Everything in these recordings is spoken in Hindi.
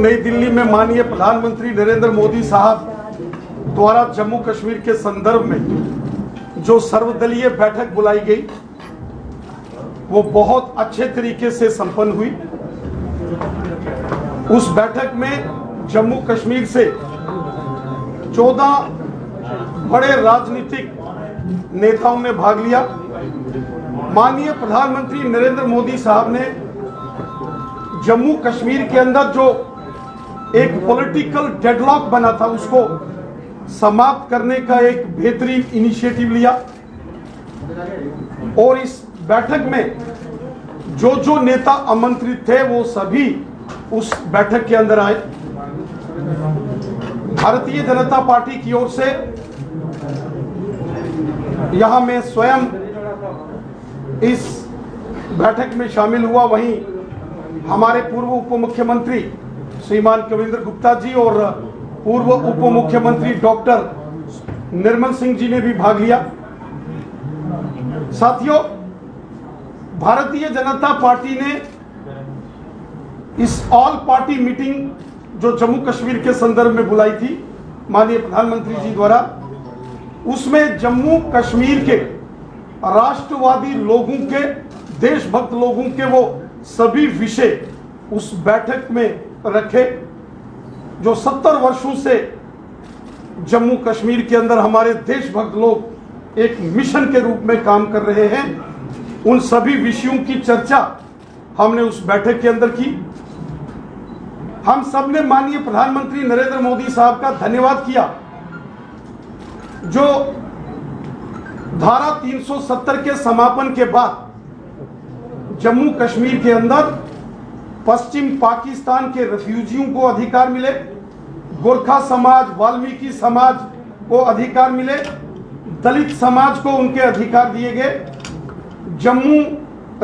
नई दिल्ली में माननीय प्रधानमंत्री नरेंद्र मोदी साहब द्वारा जम्मू कश्मीर के संदर्भ में जो सर्वदलीय बैठक बुलाई गई वो बहुत अच्छे तरीके से संपन्न हुई। उस बैठक में जम्मू कश्मीर से 14 बड़े राजनीतिक नेताओं ने भाग लिया। माननीय प्रधानमंत्री नरेंद्र मोदी साहब ने जम्मू कश्मीर के अंदर जो एक पॉलिटिकल डेडलॉक बना था उसको समाप्त करने का एक बेहतरीन इनिशिएटिव लिया और इस बैठक में जो जो नेता आमंत्रित थे वो सभी उस बैठक के अंदर आए। भारतीय जनता पार्टी की ओर से यहां मैं स्वयं इस बैठक में शामिल हुआ। वहीं हमारे पूर्व उप मुख्यमंत्री श्रीमान कविंद्र गुप्ता जी और पूर्व उप मुख्यमंत्री डॉक्टर निर्मल सिंह जी ने भी भाग लिया। साथियों, भारतीय जनता पार्टी ने इस ऑल पार्टी मीटिंग जो जम्मू कश्मीर के संदर्भ में बुलाई थी माननीय प्रधानमंत्री जी द्वारा, उसमें जम्मू कश्मीर के राष्ट्रवादी लोगों के, देशभक्त लोगों के वो सभी विषय उस बैठक में रखे जो 70 वर्षों से जम्मू कश्मीर के अंदर हमारे देशभक्त लोग एक मिशन के रूप में काम कर रहे हैं। उन सभी विषयों की चर्चा हमने उस बैठक के अंदर की। हम सब ने माननीय प्रधानमंत्री नरेंद्र मोदी साहब का धन्यवाद किया जो धारा 370 के समापन के बाद जम्मू कश्मीर के अंदर पश्चिम पाकिस्तान के रेफ्यूजियों को अधिकार मिले, गोरखा समाज, वाल्मीकि समाज को अधिकार मिले, दलित समाज को उनके अधिकार दिए गए। जम्मू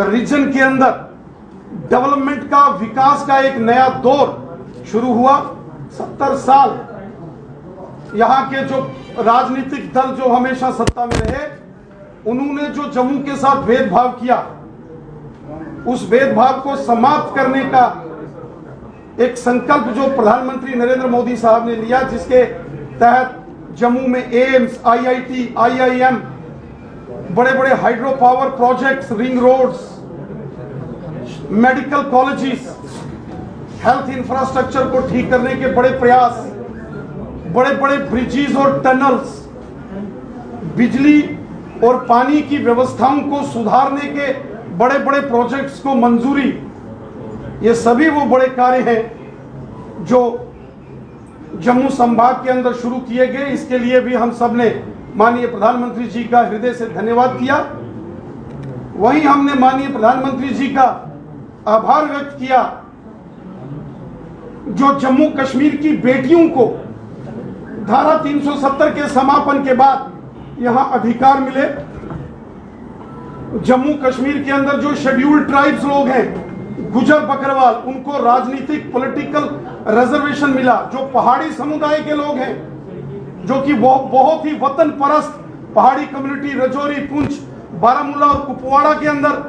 रीजन के अंदर डेवलपमेंट का, विकास का एक नया दौर शुरू हुआ। 70 साल यहाँ के जो राजनीतिक दल जो हमेशा सत्ता में रहे, उन्होंने जो जम्मू के साथ भेदभाव किया, उस भेदभाव को समाप्त करने का एक संकल्प जो प्रधानमंत्री नरेंद्र मोदी साहब ने लिया, जिसके तहत जम्मू में एम्स, आईआईटी, आईआईएम, बड़े बड़े hydro power projects, ring roads, medical colleges, health infrastructure को ठीक करने के बड़े प्रयास, बड़े बड़े ब्रिजेस और टनल्स, बिजली और पानी की व्यवस्थाओं को सुधारने के बड़े बड़े प्रोजेक्ट्स को मंजूरी, ये सभी वो बड़े कार्य हैं जो जम्मू संभाग के अंदर शुरू किए गए। इसके लिए भी हम सब ने माननीय प्रधानमंत्री जी का हृदय से धन्यवाद किया। वहीं हमने माननीय प्रधानमंत्री जी का आभार व्यक्त किया जो जम्मू कश्मीर की बेटियों को धारा 370 के समापन के बाद यहां अधिकार मिले। जम्मू कश्मीर के अंदर जो शेड्यूल्ड ट्राइब्स लोग हैं, गुजर बकरवाल, उनको राजनीतिक पॉलिटिकल रिजर्वेशन मिला। जो पहाड़ी समुदाय के लोग हैं, जो कि बहुत ही वतन परस्त पहाड़ी कम्युनिटी, रजौरी, पुंछ, बारामूला और कुपवाड़ा के अंदर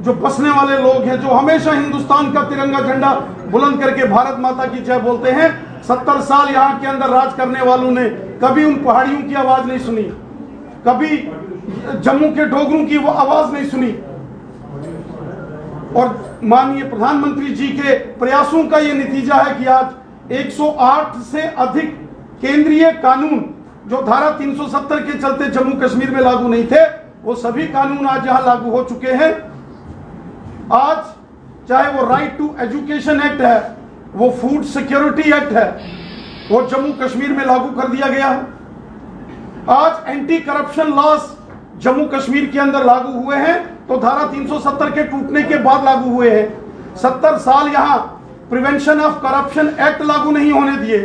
जो बसने वाले लोग हैं, जो हमेशा हिंदुस्तान का तिरंगा झंडा बुलंद करके भारत माता की जय बोलते हैं, 70 साल यहाँ के अंदर राज करने वालों ने कभी उन पहाड़ियों की आवाज नहीं सुनी, कभी जम्मू के डोगरों की वो आवाज नहीं सुनी। और माननीय प्रधानमंत्री जी के प्रयासों का ये नतीजा है कि आज 108 से अधिक केंद्रीय कानून जो धारा 370 के चलते जम्मू कश्मीर में लागू नहीं थे, वो सभी कानून आज यहां लागू हो चुके हैं। आज चाहे वो राइट टू एजुकेशन एक्ट है, वो फूड सिक्योरिटी एक्ट है, वो जम्मू कश्मीर में लागू कर दिया गया है। आज anti corruption loss Jammu Kashmir के अंदर लागू हुए हैं, तो धारा 370 के टूटने के बाद लागू हुए हैं। 70 साल यहां प्रिवेंशन ऑफ करप्शन एक्ट लागू नहीं होने दिए,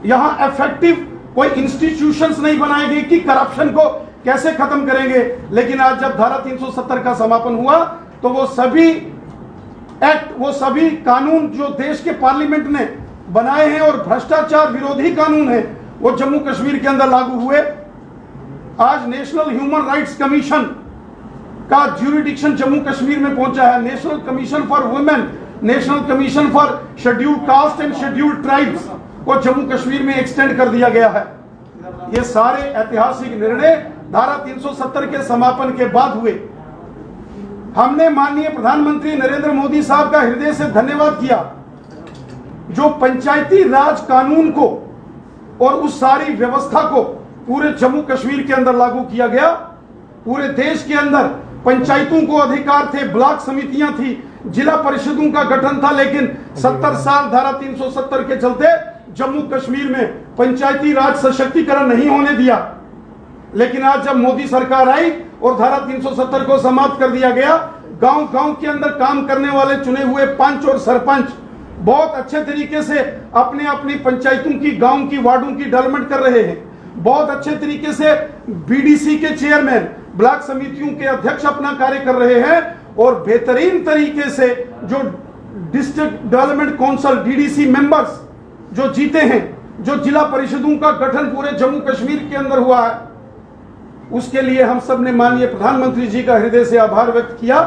यहां इफेक्टिव कोई इंस्टीट्यूशंस नहीं बनाए गए कि करप्शन को कैसे खत्म करेंगे। लेकिन आज जब धारा 370 का समापन हुआ तो वो सभी एक्ट, वो सभी कानून जो देश के पार्लियामेंट ने बनाए हैं और भ्रष्टाचार विरोधी कानून है, वो जम्मू कश्मीर के अंदर लागू हुए। आज नेशनल ह्यूमन राइट्स कमीशन का ज्यूरिडिक्शन जम्मू कश्मीर में पहुंचा है। National commission for women, national commission for scheduled caste and scheduled tribes को जम्मू कश्मीर में एक्सटेंड कर दिया गया है। ये सारे ऐतिहासिक निर्णय धारा 370 के समापन के बाद हुए। हमने माननीय प्रधानमंत्री नरेंद्र मोदी साहब का हृदय से धन्यवाद किया जो पंचायती राज कानून को और उस सारी व्यवस्था को पूरे जम्मू कश्मीर के अंदर लागू किया गया। पूरे देश के अंदर पंचायतों को अधिकार थे, ब्लॉक समितियां थी, जिला परिषदों का गठन था, लेकिन 70 साल धारा 370 के चलते जम्मू कश्मीर में पंचायती राज सशक्तिकरण नहीं होने दिया। लेकिन आज जब मोदी सरकार आई और धारा 370 को समाप्त कर दिया गया, गांव गांव के अंदर काम करने वाले चुने हुए पंच और सरपंच बहुत अच्छे तरीके से अपने अपनी पंचायतों की, गांव की, वार्डों की डेवलपमेंट कर रहे हैं। बहुत अच्छे तरीके से बीडीसी के चेयरमैन, ब्लॉक समितियों के अध्यक्ष अपना कार्य कर रहे हैं और बेहतरीन तरीके से जो district development council DDC members जो जीते हैं, जो जिला परिषदों का गठन पूरे जम्मू कश्मीर के अंदर हुआ है, उसके लिए हम सब ने माननीय प्रधानमंत्री जी का हृदय से आभार व्यक्त किया।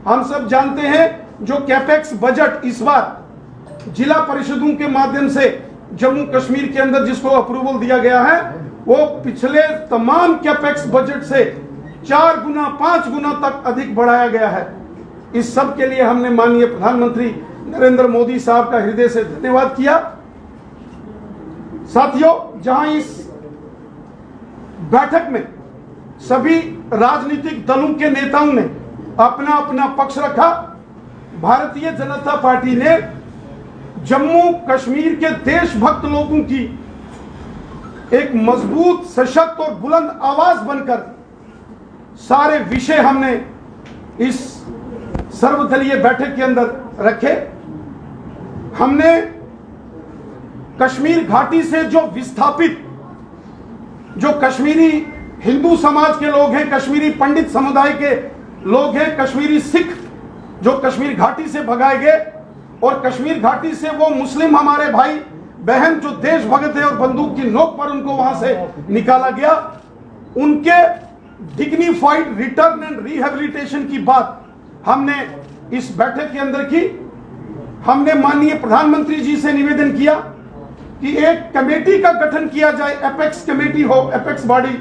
हम सब जानते हैं जो कैपेक्स बजट इस बार जिला परिषदों के माध्यम से जम्मू कश्मीर के अंदर जिसको अप्रूवल दिया गया है, वो पिछले तमाम कैपेक्स बजट से 4 गुना 5 गुना तक अधिक बढ़ाया गया है। इस सब के लिए हमने माननीय प्रधानमंत्री नरेंद्र मोदी साहब का हृदय से धन्यवाद किया। साथियों, जहां इस बैठक में सभी राजनीतिक दलों के नेताओं ने अपना अपना पक्ष रखा, भारतीय जनता पार्टी ने जम्मू कश्मीर के देशभक्त लोगों की एक मजबूत, सशक्त और बुलंद आवाज बनकर सारे विषय हमने इस सर्वदलीय बैठक के अंदर रखे। हमने कश्मीर घाटी से जो विस्थापित, जो कश्मीरी हिंदू समाज के लोग हैं, कश्मीरी पंडित समुदाय के लोग हैं, कश्मीरी सिख जो कश्मीर घाटी से भगाए गए और कश्मीर घाटी से वो मुस्लिम हमारे भाई बहन जो देशभक्त है और बंदूक की नोक पर उनको वहां से निकाला गया, उनके डिग्निफाइड रिटर्न एंड रिहेबिलिटेशन की बात हमने इस बैठक के अंदर की। हमने माननीय प्रधानमंत्री जी से निवेदन किया कि एक कमेटी का गठन किया जाए, एपेक्स कमेटी हो, एपेक्स बॉडी,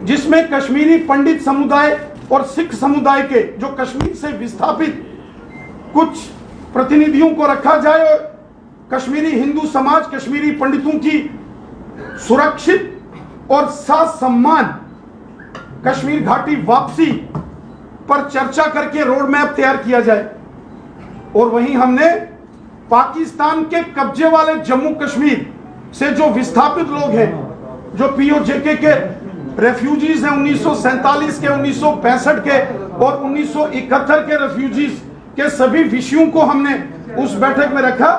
जिसमें कश्मीरी पंडित समुदाय और सिख समुदाय के जो कश्मीर से विस्थापित कुछ प्रतिनिधियों को रखा जाए और कश्मीरी हिंदू समाज, कश्मीरी पंडितों की सुरक्षित और साथ सम्मान कश्मीर घाटी वापसी पर चर्चा करके रोड मैप तैयार किया जाए। और वहीं हमने पाकिस्तान के कब्जे वाले जम्मू कश्मीर से जो विस्थापित लोग हैं, जो पीओजेके के रेफ्यूजीज हैं, 1947 के, 1965 के और 1971 के रेफ्यूजीज के सभी विषयों को हमने उस बैठक में रखा।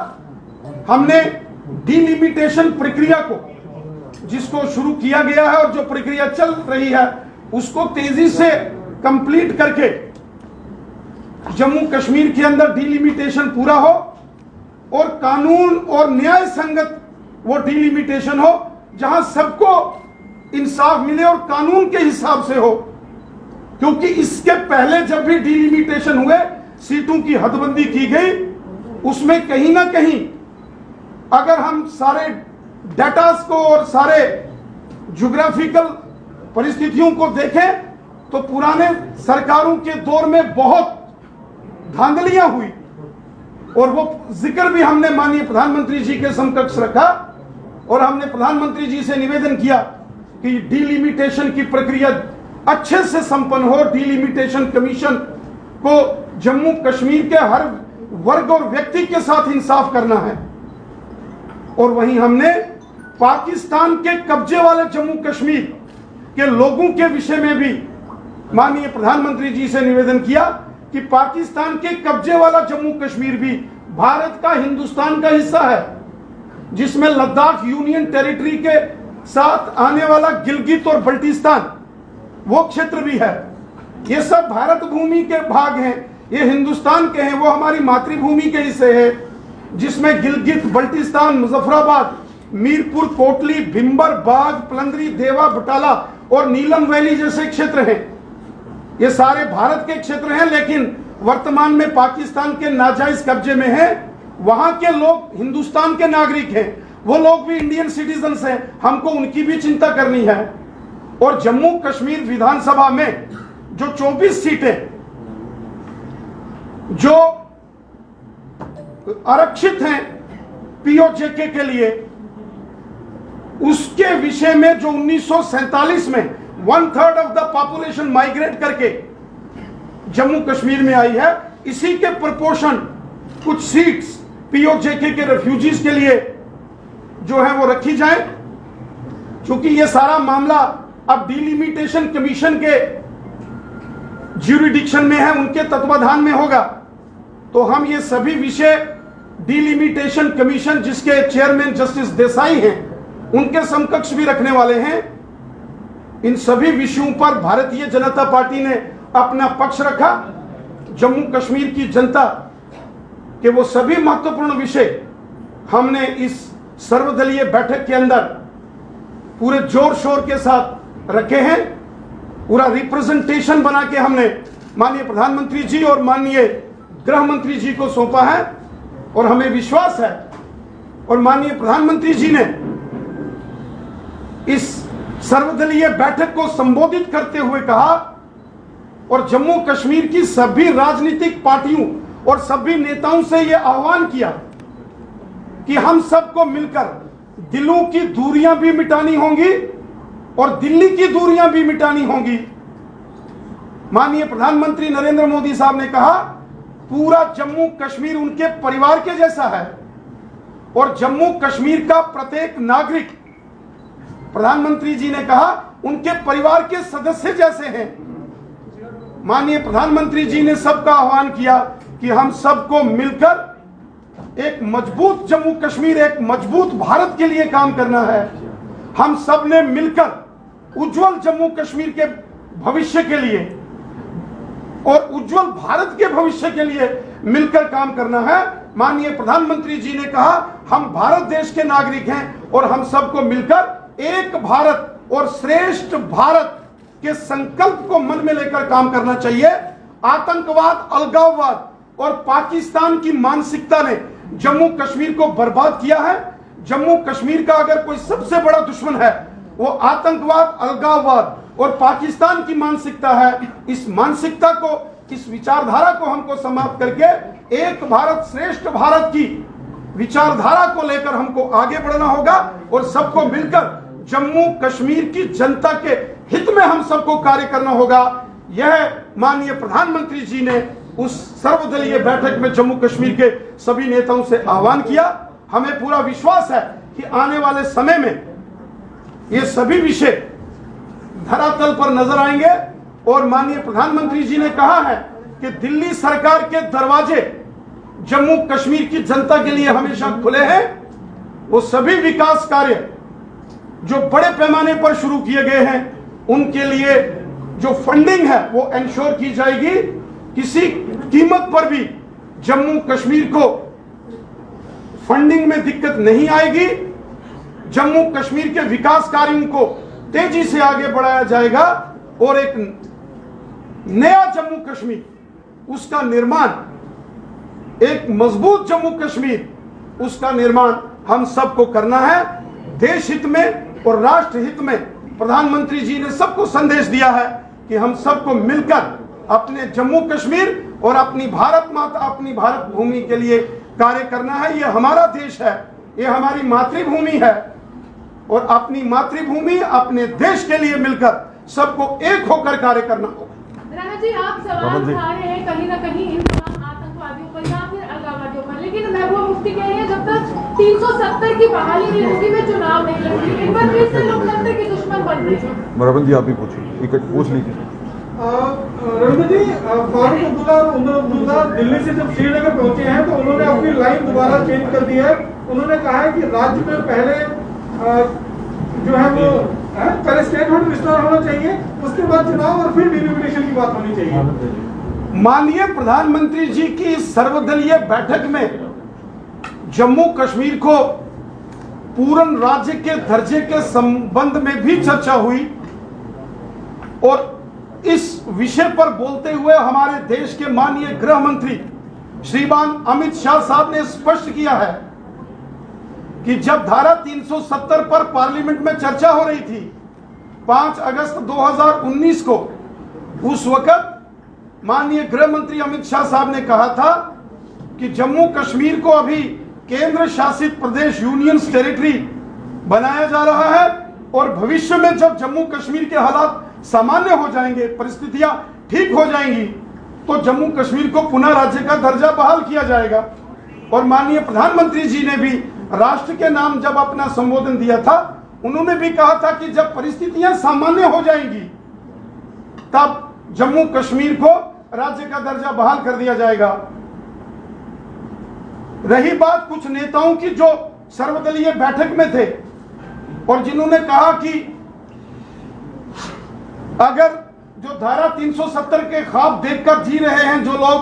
हमने डिलिमिटेशन प्रक्रिया को, जिसको शुरू किया गया है और जो प्रक्रिया चल रही है, उसको तेजी से कंप्लीट करके जम्मू कश्मीर के अंदर डिलिमिटेशन पूरा हो और कानून और न्याय संगत वो डिलिमिटेशन हो, जहां सबको इंसाफ मिले और कानून के हिसाब से हो। क्योंकि इसके पहले जब भी डिलिमिटेशन हुए, सीटों की हदबंदी की गई, उसमें कहीं ना कहीं अगर हम सारे डाटास को और सारे ज्योग्राफिकल परिस्थितियों को देखें तो पुराने सरकारों के दौर में बहुत धांधलियां हुई और वो जिक्र भी हमने माननीय प्रधानमंत्री जी के समकक्ष रखा और हमने प्रधानमंत्री जी से निवेदन किया कि डिलिमिटेशन की प्रक्रिया अच्छे से संपन्न हो। डिलिमिटेशन कमीशन को जम्मू कश्मीर के हर वर्ग और व्यक्ति के साथ इंसाफ करना है। और वहीं हमने पाकिस्तान के कब्जे वाले जम्मू कश्मीर के लोगों के विषय में भी माननीय प्रधानमंत्री जी से निवेदन किया कि पाकिस्तान के कब्जे वाला जम्मू कश्मीर भी भारत का, हिंदुस्तान का हिस्सा है, जिसमें लद्दाख यूनियन टेरिटरी के साथ आने वाला गिलगित और बल्टिस्तान वो क्षेत्र भी है। ये सब भारत भूमि के भाग हैं, ये हिंदुस्तान के हैं, वो हमारी मातृभूमि के हिस्से हैं, जिसमें गिलगित, बल्टिस्तान, मुजफ्फराबाद, मीरपुर, कोटली, भिंबर, बाग, पलंदरी, देवा, बटाला और नीलम वैली जैसे क्षेत्र हैं। ये सारे भारत के क्षेत्र हैं, लेकिन वर्तमान में पाकिस्तान के नाजायज कब्जे में हैं, वहां के लोग हिंदुस्तान के नागरिक हैं, वो लोग भी इंडियन सिटीजन्स हैं, हमको उनकी भी चिंता करनी है। और जम्मू कश्मीर विधानसभा में जो 24 सीटें जो आरक्षित हैं पीओजेके के लिए, उसके विषय में जो 1947 में 1/3 ऑफ द पॉपुलेशन माइग्रेट करके जम्मू कश्मीर में आई है, इसी के प्रोपोर्शन कुछ सीट्स पीओजेके के रेफ्यूजीज के लिए जो है वो रखी जाए। क्योंकि ये सारा मामला अब डिलिमिटेशन कमीशन के ज्यूरिडिक्शन में है, उनके तत्वाधान में होगा, तो हम ये सभी विषय डिलिमिटेशन कमीशन जिसके चेयरमैन जस्टिस देसाई हैं उनके समकक्ष भी रखने वाले हैं। इन सभी विषयों पर भारतीय जनता पार्टी ने अपना पक्ष रखा। जम्मू कश्मीर की जनता के वो सभी महत्वपूर्ण विषय हमने इस सर्वदलीय बैठक के अंदर पूरे जोर शोर के साथ रखे हैं। पूरा रिप्रेजेंटेशन बना के हमने माननीय प्रधानमंत्री जी और माननीय गृह मंत्री जी को सौंपा है, और हमें विश्वास है और माननीय प्रधानमंत्री जी ने इस सर्वदलीय बैठक को संबोधित करते हुए कहा और जम्मू कश्मीर की सभी राजनीतिक पार्टियों और सभी नेताओं से यह आह्वान किया कि हम सबको मिलकर दिलों की दूरियां भी मिटानी होंगी और दिल्ली की दूरियां भी मिटानी होंगी। माननीय प्रधानमंत्री नरेंद्र मोदी साहब ने कहा पूरा जम्मू कश्मीर उनके परिवार के जैसा है और जम्मू कश्मीर का प्रत्येक नागरिक, प्रधानमंत्री जी ने कहा, उनके परिवार के सदस्य जैसे हैं। माननीय प्रधानमंत्री जी ने सबका आह्वान किया कि हम सबको मिलकर एक मजबूत जम्मू कश्मीर, एक मजबूत भारत के लिए काम करना है। हम सब ने मिलकर उज्जवल जम्मू कश्मीर के भविष्य के लिए और उज्जवल भारत के भविष्य के लिए मिलकर काम करना है। माननीय प्रधानमंत्री जी ने कहा हम भारत देश के नागरिक हैं और हम सबको मिलकर एक भारत और श्रेष्ठ भारत के संकल्प को मन में लेकर काम करना चाहिए। आतंकवाद, अलगाववाद और पाकिस्तान की मानसिकता ने जम्मू कश्मीर को बर्बाद किया है। जम्मू कश्मीर का अगर कोई सबसे बड़ा दुश्मन है वो आतंकवाद, अलगाववाद और पाकिस्तान की मानसिकता है। इस मानसिकता को, इस विचारधारा को हमको समाप्त करके एक भारत श्रेष्ठ भारत की विचारधारा को लेकर हमको आगे बढ़ना होगा और सबको मिलकर जम्मू कश्मीर की जनता के हित में हम सबको कार्य करना होगा। यह माननीय प्रधानमंत्री जी ने उस सर्वदलीय बैठक में जम्मू कश्मीर के सभी नेताओं से आह्वान किया। हमें पूरा विश्वास है कि आने वाले समय में ये सभी विषय धरातल पर नजर आएंगे और माननीय प्रधानमंत्री जी ने कहा है कि दिल्ली सरकार के दरवाजे जम्मू कश्मीर की जनता के लिए हमेशा खुले हैं। वो सभी विकास कार्य जो बड़े पैमाने पर शुरू किए गए हैं उनके लिए जो फंडिंग है वो इंश्योर की जाएगी। किसी कीमत पर भी जम्मू कश्मीर को फंडिंग में दिक्कत नहीं आएगी। जम्मू कश्मीर के विकास कार्यों को तेजी से आगे बढ़ाया जाएगा और एक नया जम्मू कश्मीर, उसका निर्माण, एक मजबूत जम्मू कश्मीर, उसका निर्माण हम सबको करना है। देश हित में और राष्ट्र हित में प्रधानमंत्री जी ने सबको संदेश दिया है कि हम सबको मिलकर अपने जम्मू कश्मीर और अपनी भारत माता, अपनी भारत भूमि के लिए कार्य करना है। ये हमारा देश है, ये हमारी मातृभूमि है और अपनी मातृभूमि, अपने देश के लिए मिलकर सबको एक होकर कार्य करना होगा। राणा जी, आप सवाल उठा रहे हैं कहीं ना कहीं इन तमाम आतंकवादियों पर या फिर अलगाववादियों पर, लेकिन महबूबा मुफ्ती कह रही है जब तक 370 की बहाली नहीं होगी मैं चुनाव नहीं लड़ूंगी। एक बार फिर से लोकतंत्र के दुश्मन बन रहे हैं। मराबन जी आप ही पूछिए, पूछ लीजिए। रविंद्र जी, फारूक अब्दुल्ला और उमर अब्दुल्ला दिल्ली से जब श्रीनगर पहुंचे हैं तो उन्होंने अपनी लाइन दोबारा चेंज कर दी है। उन्होंने कहा है कि राज्य में पहले जो है वो पहले स्टेट होल्ड रिस्टोर होना चाहिए, उसके बाद चुनाव और फिर डिलिमिटेशन की बात होनी चाहिए। माननीय प्रधानमंत्री जी की इस सर्वदलीय बैठक में जम्मू कश्मीर को पूर्ण राज्य के दर्जे के संबंध में भी चर्चा हुई और इस विषय पर बोलते हुए हमारे देश के माननीय गृह मंत्री श्रीमान अमित शाह साहब ने स्पष्ट किया है कि जब धारा 370 पर पार्लियामेंट में चर्चा हो रही थी 5 अगस्त 2019 को, उस वक्त माननीय गृह मंत्री अमित शाह साहब ने कहा था कि जम्मू कश्मीर को अभी केंद्र शासित प्रदेश यूनियन टेरिटरी बनाया जा रहा है और भविष्य में जब जम्मू कश्मीर के हालात सामान्य हो जाएंगे, परिस्थितियां ठीक हो जाएंगी, तो जम्मू कश्मीर को पुनः राज्य का दर्जा बहाल किया जाएगा। और माननीय प्रधानमंत्री जी ने भी राष्ट्र के नाम जब अपना संबोधन दिया था, उन्होंने भी कहा था कि जब परिस्थितियां सामान्य हो जाएंगी तब जम्मू कश्मीर को राज्य का दर्जा बहाल कर दिया जाएगा। रही बात कुछ नेताओं की जो सर्वदलीय बैठक में थे और जिन्होंने कहा कि अगर जो धारा 370 के ख्वाब देखकर जी रहे हैं जो लोग,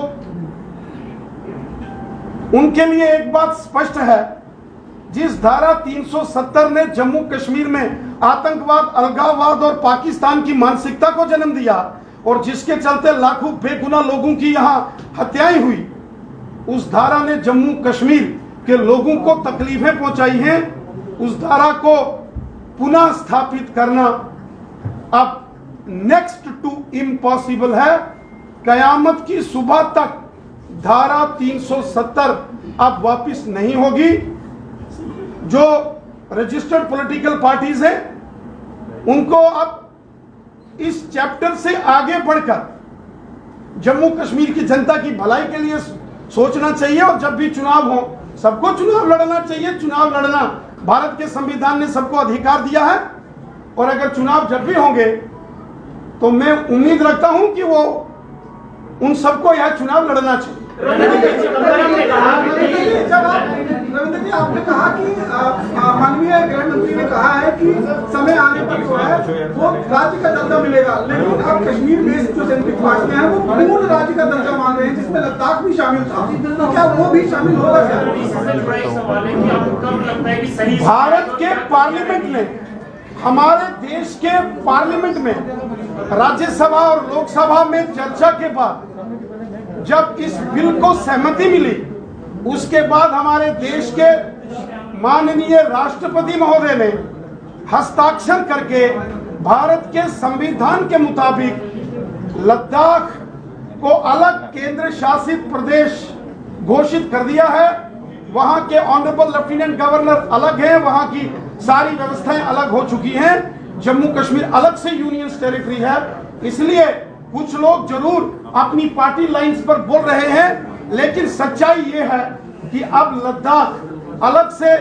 उनके लिए एक बात स्पष्ट है, जिस धारा 370 ने जम्मू कश्मीर में आतंकवाद, अलगाववाद और पाकिस्तान की मानसिकता को जन्म दिया और जिसके चलते लाखों बेगुनाह लोगों की यहां हत्याएं हुई, उस धारा ने जम्मू कश्मीर के लोगों को तकलीफें पहुंचाई हैं। उस धारा को पुनः स्थापित करना अब नेक्स्ट टू इम्पॉसिबल है। कयामत की सुबह तक धारा 370 अब वापस नहीं होगी। जो रजिस्टर्ड पॉलिटिकल पार्टीज हैं उनको अब इस चैप्टर से आगे बढ़कर जम्मू कश्मीर की जनता की भलाई के लिए सोचना चाहिए और जब भी चुनाव हो सबको चुनाव लड़ना चाहिए। चुनाव लड़ना भारत के संविधान ने सबको अधिकार दिया है और अगर चुनाव जब भी होंगे तो मैं उम्मीद रखता हूं कि वो उन सबको यह चुनाव लड़ना चाहिए। रविंद्र जी, आपने कहा कि माननीय गृह मंत्री ने कहा है कि समय आने पर जो है वो राज्य का दर्जा मिलेगा, लेकिन अब कश्मीर बेस्ड जो सेंट्रिक पार्टियां हैं वो पूर्ण राज्य का दर्जा मांग रहे हैं, जिसमें लद्दाख भी शामिल था। तो क्या वो भी शामिल होगा? भारत के पार्लियामेंट ने, हमारे देश के पार्लियामेंट में, राज्यसभा और लोकसभा में चर्चा के बाद जब इस बिल को सहमति मिली, उसके बाद हमारे देश के माननीय राष्ट्रपति महोदय ने हस्ताक्षर करके भारत के संविधान के मुताबिक लद्दाख को अलग केंद्र शासित प्रदेश घोषित कर दिया है। वहां के ऑनरेबल लेफ्टिनेंट गवर्नर अलग हैं, वहां की सारी व्यवस्थाएं अलग हो चुकी हैं। जम्मू कश्मीर अलग से यूनियन टेरिटरी है। इसलिए कुछ लोग जरूर अपनी पार्टी लाइंस पर बोल रहे हैं, लेकिन सच्चाई ये है कि अब लद्दाख अलग से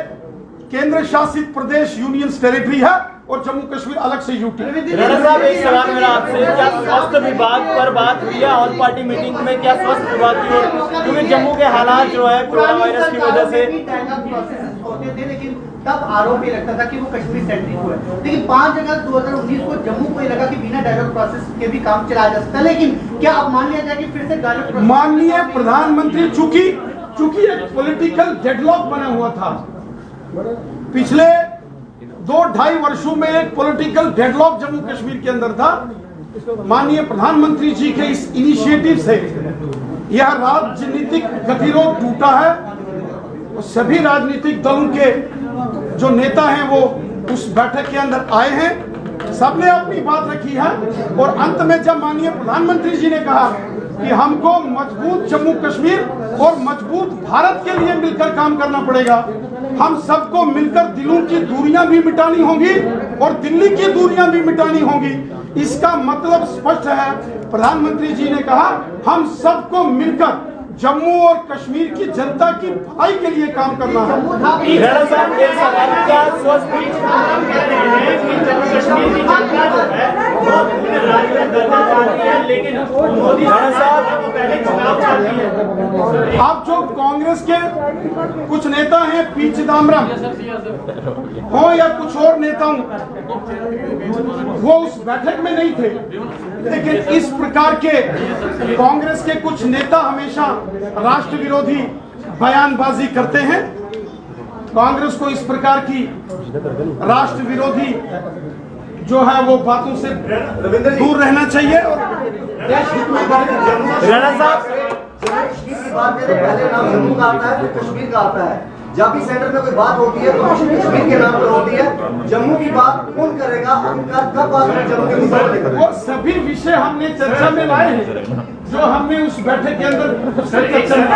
केंद्र शासित प्रदेश यूनियन टेरिटरी है और जम्मू कश्मीर अलग से यूटी। राणा साहब, एक सवाल मेरा आपसे, क्या स्वास्थ्य विभाग पर बात हुई है ऑल पार्टी मीटिंग में? क्या स्वास्थ्य विभाग की ओर, क्योंकि जम्मू के हालात जो है कोरोना वायरस की वजह से, लेकिन तब आरोप ये लगता था कि वो कश्मीर सेंट्रिक हुआ है, लेकिन 5 अगस्त 2019 को जम्मू को ये लगा कि बिना डायलॉग प्रोसेस के भी काम चलाया जा सकता है। लेकिन क्या अब मान लिया जाए कि फिर से डायलॉग प्रोसेस? माननीय प्रधानमंत्री, चूंकि एक पॉलिटिकल डेडलॉक बना हुआ था, पिछले 2-2.5 वर्षों में एक पॉलिटिकल डेडलॉक जम्मू कश्मीर के अंदर था। माननीय प्रधानमंत्री जी के इस इनिशिएटिव से यह राजनीतिक गतिरोध टूटा है और सभी राजनीतिक दलों के जो नेता हैं वो उस बैठक के अंदर आए हैं, सबने अपनी बात रखी है। और अंत में जब माननीय प्रधानमंत्री जी ने कहा कि हमको मजबूत जम्मू कश्मीर और मजबूत भारत के लिए मिलकर काम करना पड़ेगा, हम सबको मिलकर दिलों की दूरियां भी मिटानी होंगी और दिल्ली की दूरियां भी मिटानी होंगी। इसका मतलब स्पष्ट है। प्रधानमंत्री जी ने कहा हम सबको मिलकर जम्मू और कश्मीर की जनता की भलाई के लिए काम करना है। राणा साहब, एक सवाल, क्या स्वस्थ लेकिन राणा साहब पहले चुनाव चाहती है। आप जो कांग्रेस के कुछ नेता हैं, पी चिदम्बरम हो या कुछ और नेता हो, वो उस बैठक में नहीं थे, लेकिन इस प्रकार के कांग्रेस के कुछ नेता हमेशा राष्ट्र विरोधी बयानबाजी करते हैं। कांग्रेस को इस प्रकार की राष्ट्र विरोधी जो है वो बातों से दूर रहना चाहिए और देश हित में राणा साहब कश्मीर की बात करें, पहले नाम जम्मू का आता है फिर कश्मीर का आता है। जब भी सेंटर में कोई बात होती है तो कश्मीर के नाम पर होती है। जम्मू की बात कौन करेगा, कब बात होगी जम्मू के मुद्दे पर लेकर? और सभी विषय हमने चर्चा में लाए हैं जो हमने उस बैठक के अंदर चर्चा में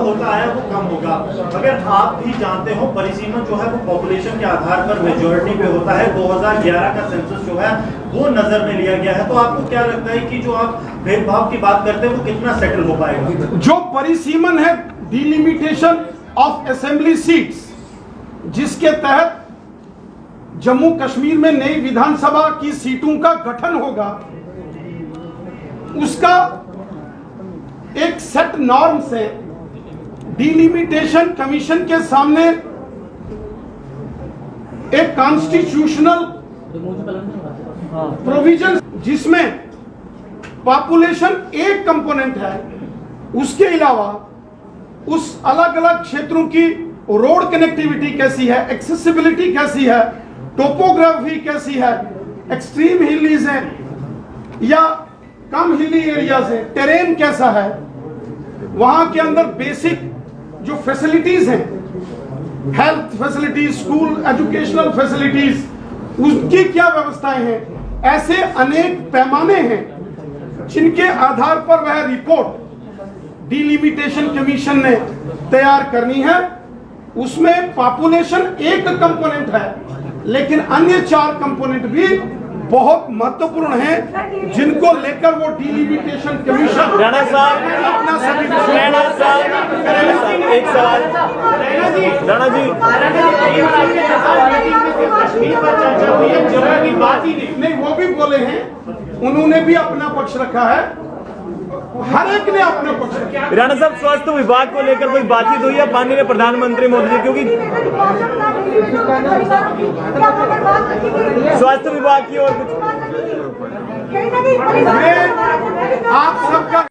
होता है वो कम होगा, मगर आप भी जानते हो परिसीमन जो है वो पॉपुलेशन के आधार पर मेजोरिटी पे होता है। 2011 का सेंसस जो है वो नजर में लिया गया है, तो आपको क्या लगता है कि जो आप भेदभाव की बात करते हैं वो कितना सेटल हो पाएगा? जो परिसीमन है, डिलिमिटेशन ऑफ असेंबली सीट्स, जिसके तहत जम्मू कश्मीर में नई विधानसभा की सीटों का गठन होगा, उसका एक सेट नॉर्म से डिलिमिटेशन कमीशन के सामने एक कॉन्स्टिट्यूशनल प्रोविजन जिसमें पॉपुलेशन एक कंपोनेंट है, उसके अलावा उस अलग अलग क्षेत्रों की रोड कनेक्टिविटी कैसी है, एक्सेसिबिलिटी कैसी है, टोपोग्राफी कैसी है, एक्सट्रीम हिलीज है या कम हिली एरियाज है, टेरेन कैसा है, वहां के अंदर बेसिक जो फैसिलिटीज हैं, health facilities, school educational facilities, उनकी क्या व्यवस्थाएं हैं, ऐसे अनेक पैमाने हैं जिनके आधार पर वह रिपोर्ट डिलिमिटेशन कमीशन ने तैयार करनी है। उसमें पॉपुलेशन एक कंपोनेंट है, लेकिन अन्य 4 कंपोनेंट भी बहुत महत्वपूर्ण हैं, जिनको लेकर वो डिलिमिटेशन कमीशन राणा साहब अपना सभी राणा साहब एक सवाल राणा जी कश्मीर पर चर्चा हुई है, जम्मू की बात ही नहीं, वो भी बोले हैं, उन्होंने भी अपना पक्ष रखा है, हर एक ने अपना पक्ष रखा। राणा साहब स्वास्थ्य विभाग को लेकर कोई बातचीत हुई है माननीय प्रधानमंत्री मोदी जी, क्योंकि स्वास्थ्य विभाग की ओर कुछ आप सबका